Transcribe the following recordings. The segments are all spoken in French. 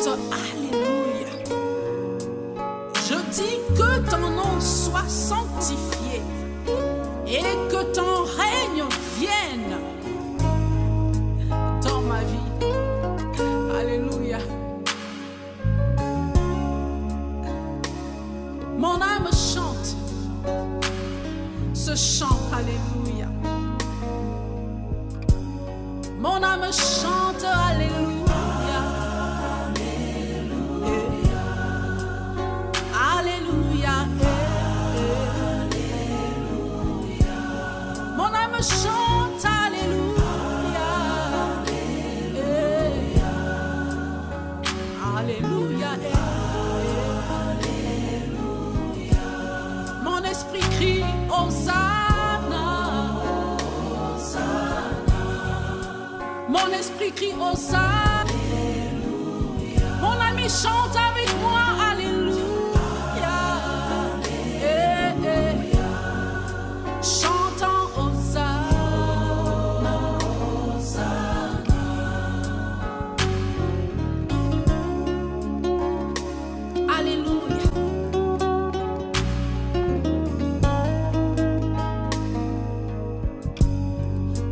chante Alléluia. Je dis que ton nom soit sanctifié et que ton règne vienne dans ma vie. Alléluia. Mon âme chante ce chant, alléluia. Mon âme chante, alléluia. Alléluia. Alléluia. Alléluia. Mon âme chante, alléluia. Alléluia. Alléluia. Mon esprit crie Hosanna. Mon esprit crie Hosanna. Mon ami chante avec moi. Alléluia. Chantant Hosanna. Alléluia.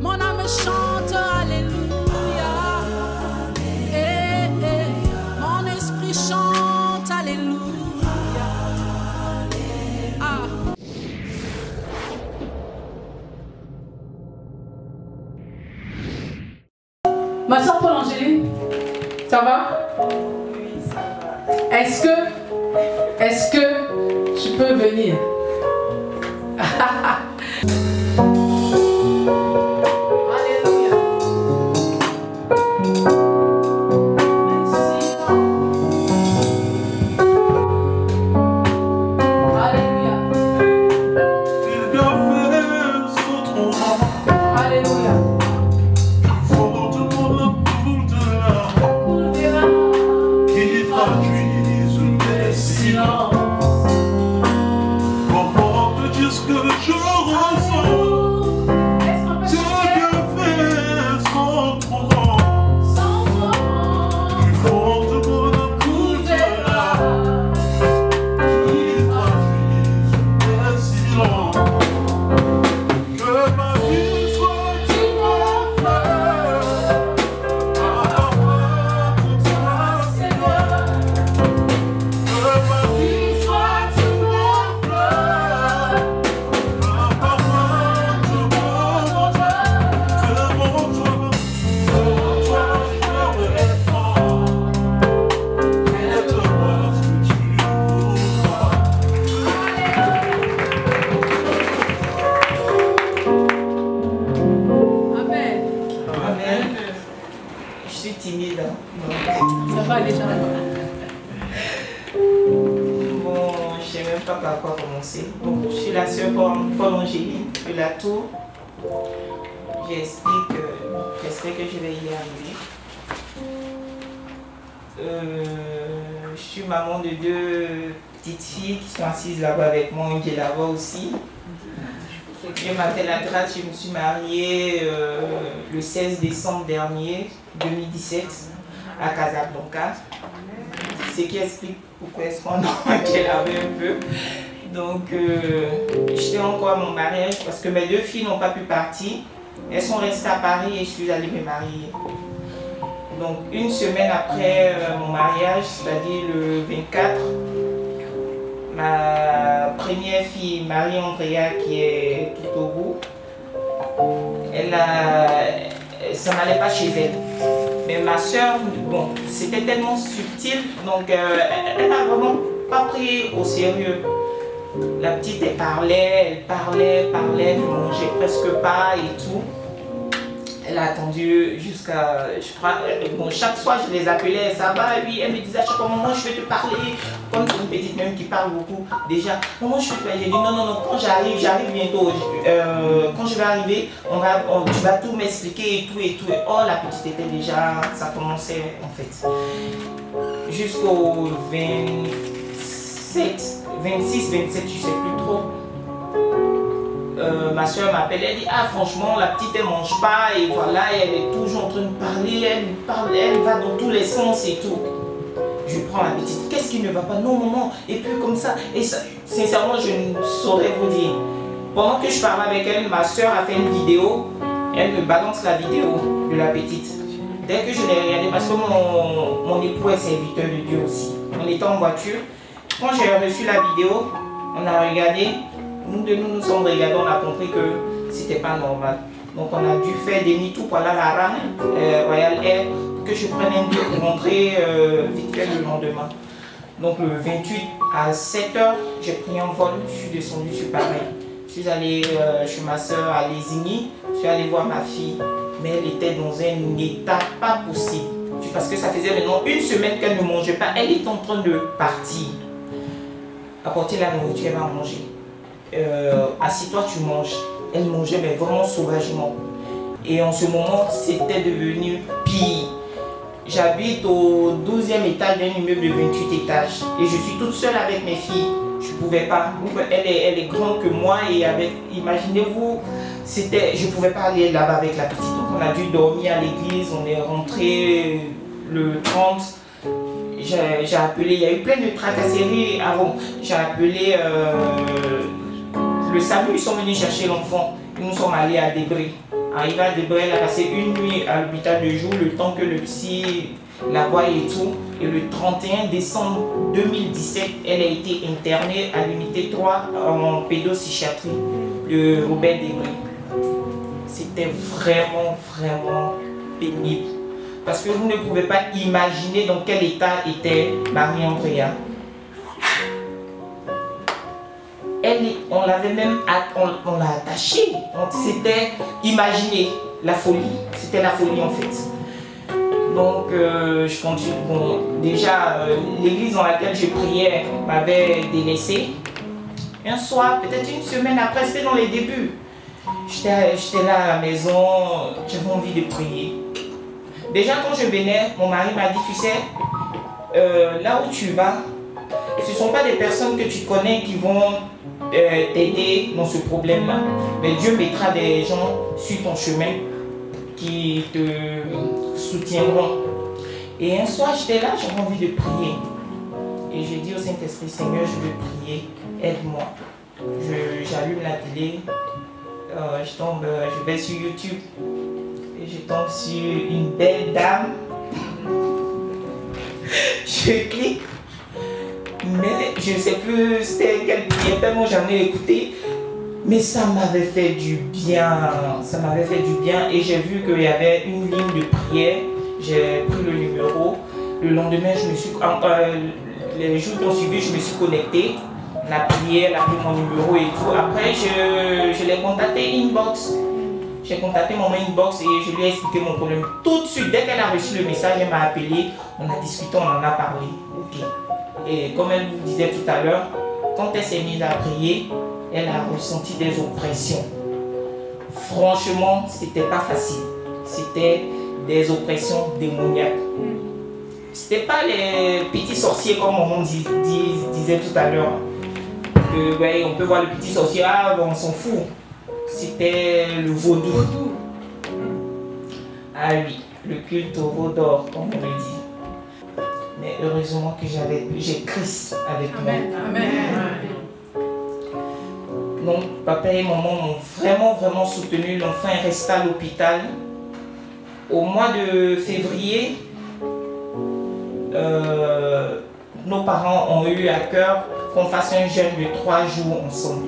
Mon âme chante, alléluia. Mon esprit chante, alléluia. Ah. Ma soeur Paul-Angéline, ça va? Oui, ça va. Est-ce que tu peux venir? J'espère que je vais y arriver. Je suis maman de 2 petites filles qui sont assises là-bas avec moi, une qui est là-bas aussi. Dieu m'a fait la grâce, je me suis mariée le 16 décembre dernier, 2017, à Casablanca. Ce qui explique pourquoi est-ce qu'on a qu'elle avait un peu. Donc, j'étais encore à mon mariage parce que mes 2 filles n'ont pas pu partir. Elles sont restées à Paris et je suis allée me marier. Donc, une semaine après mon mariage, c'est-à-dire le 24, ma première fille, Marie-Andrea, qui est tout au bout, ça n'allait pas chez elle. Mais ma soeur, bon, c'était tellement subtil, donc elle n'a vraiment pas pris au sérieux. La petite, elle parlait, elle ne mangeait presque pas et tout. Elle a attendu jusqu'à, je crois, bon, chaque soir je les appelais, ça va, oui, elle me disait à chaque moment, je vais te parler, comme c'est une petite même qui parle beaucoup, déjà, comment je vais te parler, j'ai dit non, quand j'arrive bientôt, quand je vais arriver, tu vas tout m'expliquer et tout, et oh, la petite était déjà, ça commençait en fait, jusqu'au 26, 27, je sais plus trop. Ma soeur m'appelle, elle dit ah franchement la petite elle mange pas et voilà elle est toujours en train de parler, elle va dans tous les sens et tout. je prends la petite. Qu'est-ce qui ne va pas? Non, maman. Et puis comme ça. Et ça, sincèrement, je ne saurais vous dire. Pendant que je parlais avec elle, ma soeur a fait une vidéo. Elle me balance la vidéo de la petite. Dès que je l'ai regardée, parce que mon époux est serviteur de Dieu aussi. On était en voiture. Quand j'ai reçu la vidéo, on a regardé. Nous sommes regardés, on a compris que c'était pas normal. Donc on a dû faire demi-tour pour aller à la rame Royal Air pour que je prenne un billet pour rentrer vite fait le lendemain. Donc le 28 à 7h, j'ai pris un vol, je suis descendu sur Paris. Je suis allé chez ma soeur à Lésigny, je suis allé voir ma fille, mais elle était dans un état pas possible. Parce que ça faisait maintenant une semaine qu'elle ne mangeait pas, elle est en train de partir. Apporter la nourriture, elle va manger. Assis-toi, tu manges. Elle mangeait mais vraiment sauvagement. Et en ce moment, c'était devenu pire. J'habite au 12e étage d'un immeuble de 28 étages. Et je suis toute seule avec mes filles. Je ne pouvais pas. Elle est grande que moi. Et avec, imaginez-vous, je ne pouvais pas aller là-bas avec la petite. Donc on a dû dormir à l'église. On est rentré le 30. J'ai appelé, il y a eu plein de tracasseries avant. J'ai appelé le SAMU, ils sont venus chercher l'enfant. Nous sommes allés à Debré. Arrivé à Debré, elle a passé une nuit à l'hôpital de jour, le temps que le psy la voie et tout. Et le 31 décembre 2017, elle a été internée à l'unité 3 en pédopsychiatrie de Robert Debré. C'était vraiment, vraiment pénible. Parce que vous ne pouvez pas imaginer dans quel état était Marie-Andrea. On l'avait même on l'a attachée. C'était, imaginez, la folie. C'était la folie en fait. Donc je continue. Bon, déjà, l'église dans laquelle je priais m'avait délaissé. Un soir, peut-être une semaine après, c'était dans les débuts. J'étais là à la maison, j'avais envie de prier. Déjà quand je venais, mon mari m'a dit, tu sais, là où tu vas, ce ne sont pas des personnes que tu connais qui vont t'aider dans ce problème-là. Mais Dieu mettra des gens sur ton chemin qui te soutiendront. Et un soir, j'étais là, j'avais envie de prier. Et j'ai dit au Saint-Esprit, Seigneur, je veux prier, aide-moi. J'allume la télé, je vais sur YouTube et je tombe sur une belle dame. Je clique. Mais je ne sais plus c'était quelle prière, tellement j'en ai écouté. Mais ça m'avait fait du bien. Ça m'avait fait du bien. Et j'ai vu qu'il y avait une ligne de prière. J'ai pris le numéro. Le lendemain, les jours qui ont suivi, je me suis connectée. On a prié, elle a pris mon numéro et tout. Après, je l'ai contacté inbox. J'ai contacté mon inbox et je lui ai expliqué mon problème. Tout de suite, dès qu'elle a reçu le message, elle m'a appelé. On a discuté, on en a parlé. Ok. Et comme elle vous disait tout à l'heure, quand elle s'est mise à prier, elle a ressenti des oppressions. Franchement, c'était pas facile. C'était des oppressions démoniaques. C'était pas les petits sorciers comme on disait tout à l'heure. Ouais, on peut voir le petit sorcier, ah, on s'en fout. C'était le vaudou. Ah oui, le culte au veau d'or, comme on le dit. Mais heureusement que j'ai Christ avec moi. Amen. Donc, papa et maman m'ont vraiment soutenu. L'enfant est resté à l'hôpital. Au mois de février, nos parents ont eu à cœur qu'on fasse un jeûne de 3 jours ensemble.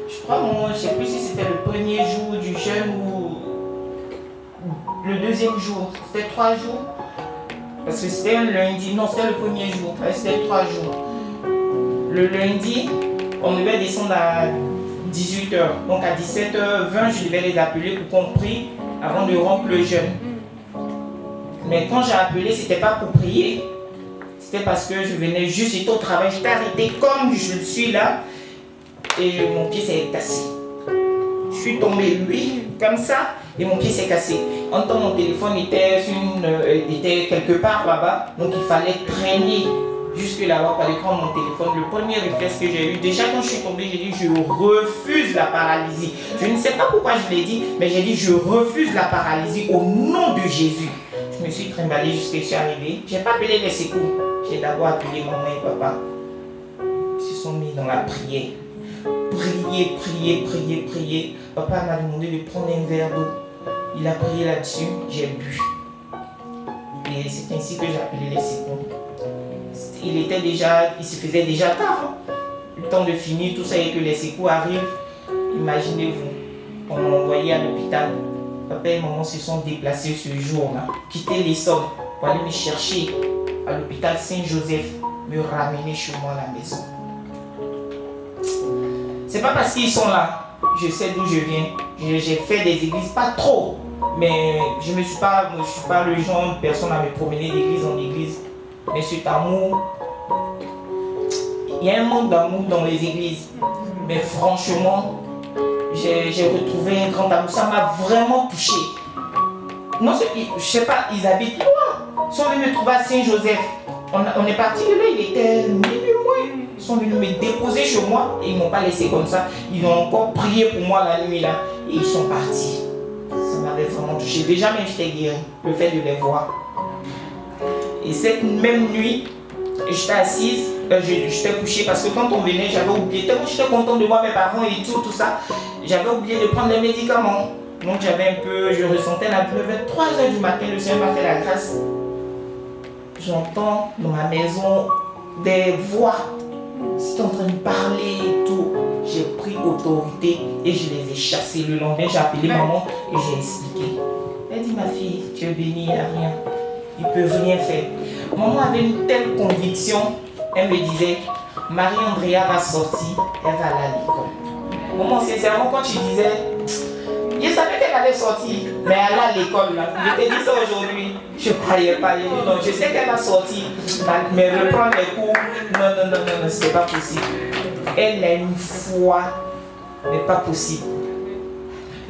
Je crois, je ne sais plus si c'était le premier jour du jeûne ou le deuxième jour. C'était 3 jours. Parce que c'était un lundi. Non, c'était le premier jour. C'était 3 jours. Le lundi, on devait descendre à 18h. Donc à 17h20, je devais les appeler pour qu'on prie avant de rompre le jeûne. Mais quand j'ai appelé, ce n'était pas pour prier. C'était parce que je venais juste, j'étais au travail, j'étais arrêtée comme je suis là. Et mon pied s'est cassé. Je suis tombée, oui, comme ça, et mon pied s'est cassé. En temps, mon téléphone était quelque part là-bas, donc il fallait traîner jusque là-bas pour aller prendre mon téléphone. Le premier réflexe que j'ai eu, déjà quand je suis tombée, j'ai dit je refuse la paralysie. Je ne sais pas pourquoi je l'ai dit, mais j'ai dit je refuse la paralysie au nom de Jésus. Je me suis trimballée jusqu'à ce que je suis arrivée. Je n'ai pas appelé les secours. J'ai d'abord appelé maman et papa. Ils se sont mis dans la prière. Prier, prier, prier, prier. Papa m'a demandé de prendre un verre d'eau. Il a prié là-dessus, j'ai bu. Et c'est ainsi que j'ai appelé les secours. Il se faisait déjà tard. Hein? Le temps de finir tout ça et que les secours arrivent. Imaginez-vous, on m'a envoyé à l'hôpital. Papa et maman se sont déplacés ce jour-là, quitter les sommes pour aller me chercher à l'hôpital Saint-Joseph, me ramener chez moi à la maison. C'est pas parce qu'ils sont là, je sais d'où je viens. J'ai fait des églises, pas trop, mais je ne suis pas le genre de personne à me promener d'église en église. Mais cet amour, il y a un manque d'amour dans les églises. Mais franchement, j'ai retrouvé un grand amour. Ça m'a vraiment touché. Non, je sais pas, ils habitent loin. Ils sont venus me trouver à Saint-Joseph. On est parti de là, il était minuit moins. Ils sont venus me déposer chez moi et ils ne m'ont pas laissé comme ça. Ils ont encore prié pour moi la nuit là. Et ils sont partis. Ça m'avait vraiment touché. Déjà même j'étais guéri, le fait de les voir. Et cette même nuit, j'étais assise, j'étais couchée parce que quand on venait, j'avais oublié. Tellement j'étais contente de voir mes parents et tout ça, j'avais oublié de prendre les médicaments. Donc j'avais un peu, je ressentais la peur. Vers 3 h du matin, le Seigneur m'a fait la grâce. J'entends dans ma maison des voix. C'était en train de parler et tout. J'ai pris autorité et je les ai chassés. Le lendemain, j'ai appelé maman et j'ai expliqué. Elle dit, ma fille, tu es bénie, il n'y a rien. Ils ne peuvent rien faire. Maman avait une telle conviction. Elle me disait, Marie-Andrea va sortir, elle va aller à l'école. Maman, sincèrement, quand tu disais, je savais qu'elle allait sortir, mais elle allait à l'école. Je t'ai dit ça aujourd'hui. Je ne croyais pas. Non, je sais qu'elle va sortir, mais reprendre les cours, non, ce n'est pas possible. Elle a une foi, mais pas possible.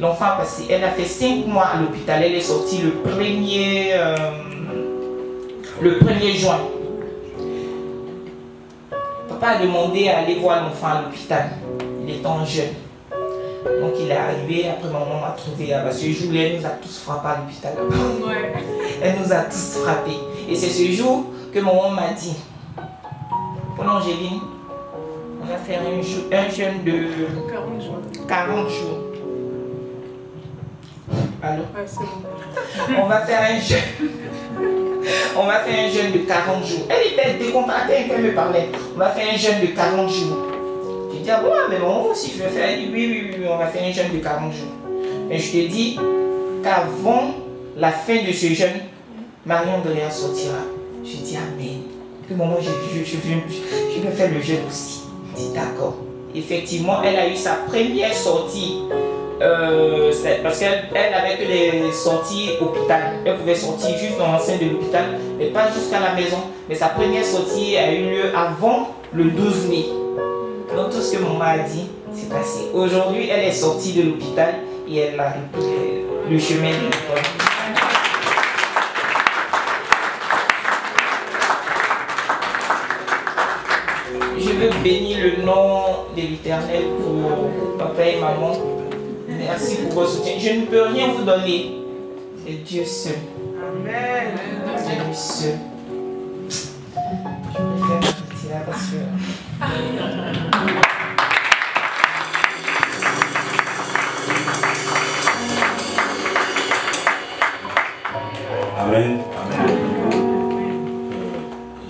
L'enfant a passé, elle a fait 5 mois à l'hôpital. Elle est sortie le 1er juin. Papa a demandé à aller voir l'enfant à l'hôpital. Il était jeune. Donc il est arrivé, après maman m'a trouvé là-bas. Ce jour-là, elle nous a tous frappés à l'hôpital là-bas. Ouais. Elle nous a tous frappés. Et c'est ce jour que maman m'a dit, pour Angéline, on va faire un jeûne de 40 jours. Allô? Ouais, c'est bon. On va faire un jeûne. On va faire un jeûne de 40 jours. Elle était décontractée quand elle me parlait. On va faire un jeûne de 40 jours. J'ai dit, ah bon, mais moi aussi je vais faire. Elle dit, oui, on va faire un jeûne de 40 jours. Mais je te dis qu'avant la fin de ce jeûne, Marie-Andrea sortira. Je dis, amen. Que maman, je vais faire le jeûne aussi. Elle dit, d'accord. Effectivement, elle a eu sa première sortie. Parce qu'elle avait que les sorties hôpital. Elle pouvait sortir juste dans l'enceinte de l'hôpital, mais pas jusqu'à la maison. Mais sa première sortie a eu lieu avant le 12 mai. Donc tout ce que maman a dit, c'est passé. Aujourd'hui, elle est sortie de l'hôpital et elle a repris le chemin de l'école. Je veux bénir le nom de l'Éternel pour papa et maman. Merci pour votre soutien. Je ne peux rien vous donner. C'est Dieu seul. Amen. C'est Dieu seul. Je préfère partir là parce que... Amen. Amen.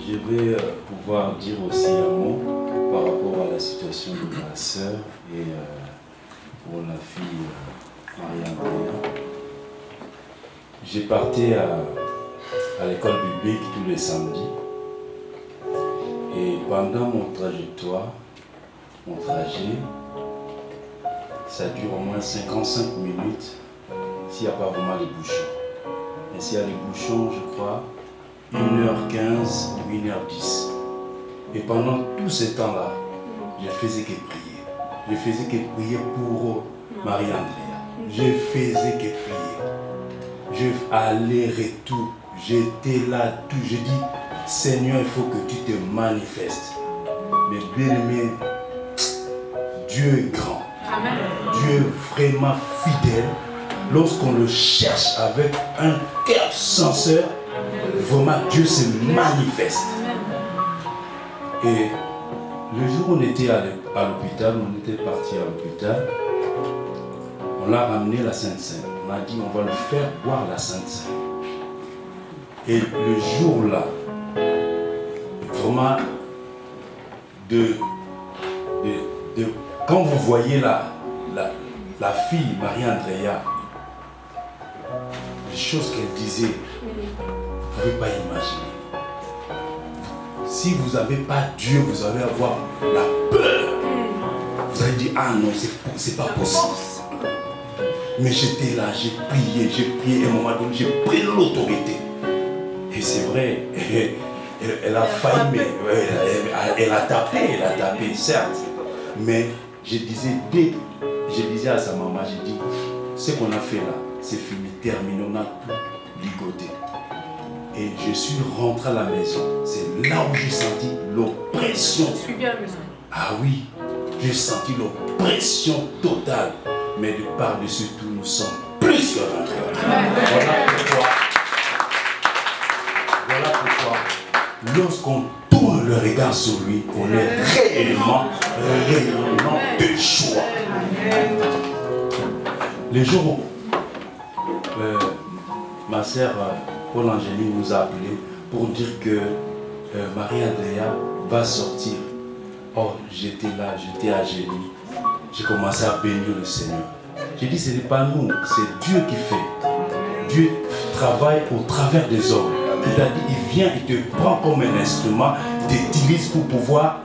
Je vais pouvoir dire aussi un mot par rapport à la situation de ma soeur et pour la fille Marie-Andrea. J'ai parti à l'école biblique tous les samedis. Et pendant mon trajet, ça dure au moins 55 minutes s'il n'y a pas vraiment les bouchons. Et s'il y a les bouchons, je crois, 1h15 ou 1h10. Et pendant tout ce temps-là, je faisais que prier. Je faisais que prier pour Marie-Andrea. Je faisais que prier. Je aller-retour. J'étais là, tout. Je dis, Seigneur, il faut que tu te manifestes. Mais bien aimé, Dieu est grand. Amen. Dieu est vraiment fidèle. Lorsqu'on le cherche avec un cœur sincère, vraiment Dieu se manifeste. Et le jour où on était à l'hôpital, on était parti à l'hôpital, on l'a ramené la Sainte Seine. On a dit on va le faire boire la Sainte Seine. Et le jour-là, vraiment, quand vous voyez la fille, Marie-Andrea, les choses qu'elle disait, vous ne pouvez pas imaginer. Si vous n'avez pas Dieu, vous allez avoir la peur. Vous allez dire, ah non, c'est pas possible. Mais j'étais là, j'ai prié, et à un moment donné, j'ai pris l'autorité. Et c'est vrai, elle a failli, mais elle a tapé, certes. Mais je disais à sa maman, j'ai dit, ce qu'on a fait là, c'est fini, terminé, on a tout ligoté. Et je suis rentré à la maison. C'est là où j'ai senti l'oppression. Ah oui, j'ai senti l'oppression totale. Mais de par-dessus tout, nous sommes plus que vainqueurs. Voilà pourquoi, lorsqu'on tourne le regard sur lui, on est réellement de joie. Les jours où ma sœur Paul-Angéline nous a appelés pour dire que Marie-Andrea va sortir. Oh, j'étais là, j'étais à Génie. J'ai commencé à bénir le Seigneur. J'ai dit, ce n'est pas nous, c'est Dieu qui fait. Dieu travaille au travers des hommes. C'est-à-dire, il vient, il te prend comme un instrument, il t'utilise pour pouvoir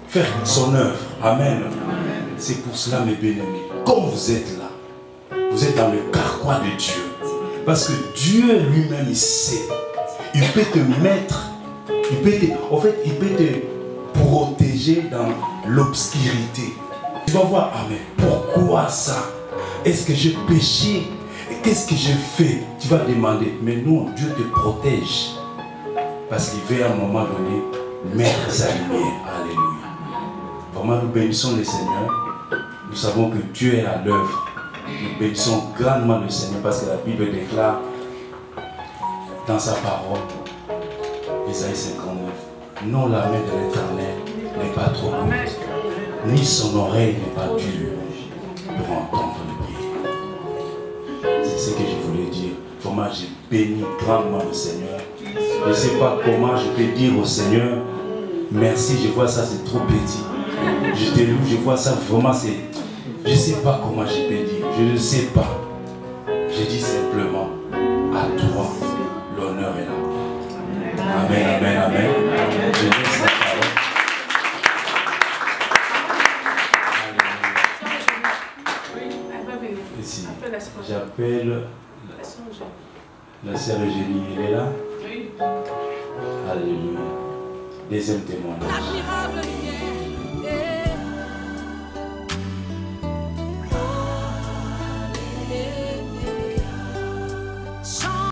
faire son œuvre. Amen. C'est pour cela, mes bien-aimés, comme vous êtes là, vous êtes dans le carquois de Dieu. Parce que Dieu lui-même, il sait. Il peut te mettre, il peut te protéger dans l'obscurité. Tu vas voir, ah mais pourquoi ça? Est-ce que j'ai péché? Qu'est-ce que j'ai fait? Tu vas demander, mais non, Dieu te protège. Parce qu'il veut à un moment donné mettre sa lumière. Alléluia. Vraiment, nous bénissons le Seigneur. Nous savons que Dieu est à l'œuvre. Nous bénissons grandement le Seigneur parce que la Bible déclare dans sa parole, Isaïe 59, non, la main de l'Éternel n'est pas trop courte, ni son oreille n'est pas dure pour entendre le prière. C'est ce que je voulais dire. Comment j'ai béni grandement le Seigneur. Je ne sais pas comment je peux dire au Seigneur, merci, je vois ça, c'est trop petit. Je te loue, je vois ça, vraiment, c'est... Je ne sais pas comment je peux dire, je ne sais pas. Je dis simplement, à toi, l'honneur est là. Amen, amen, amen. Je laisse la parole. Ici, j'appelle la sœur Eugénie, elle est là? Oui. Alléluia. Deuxième témoignage.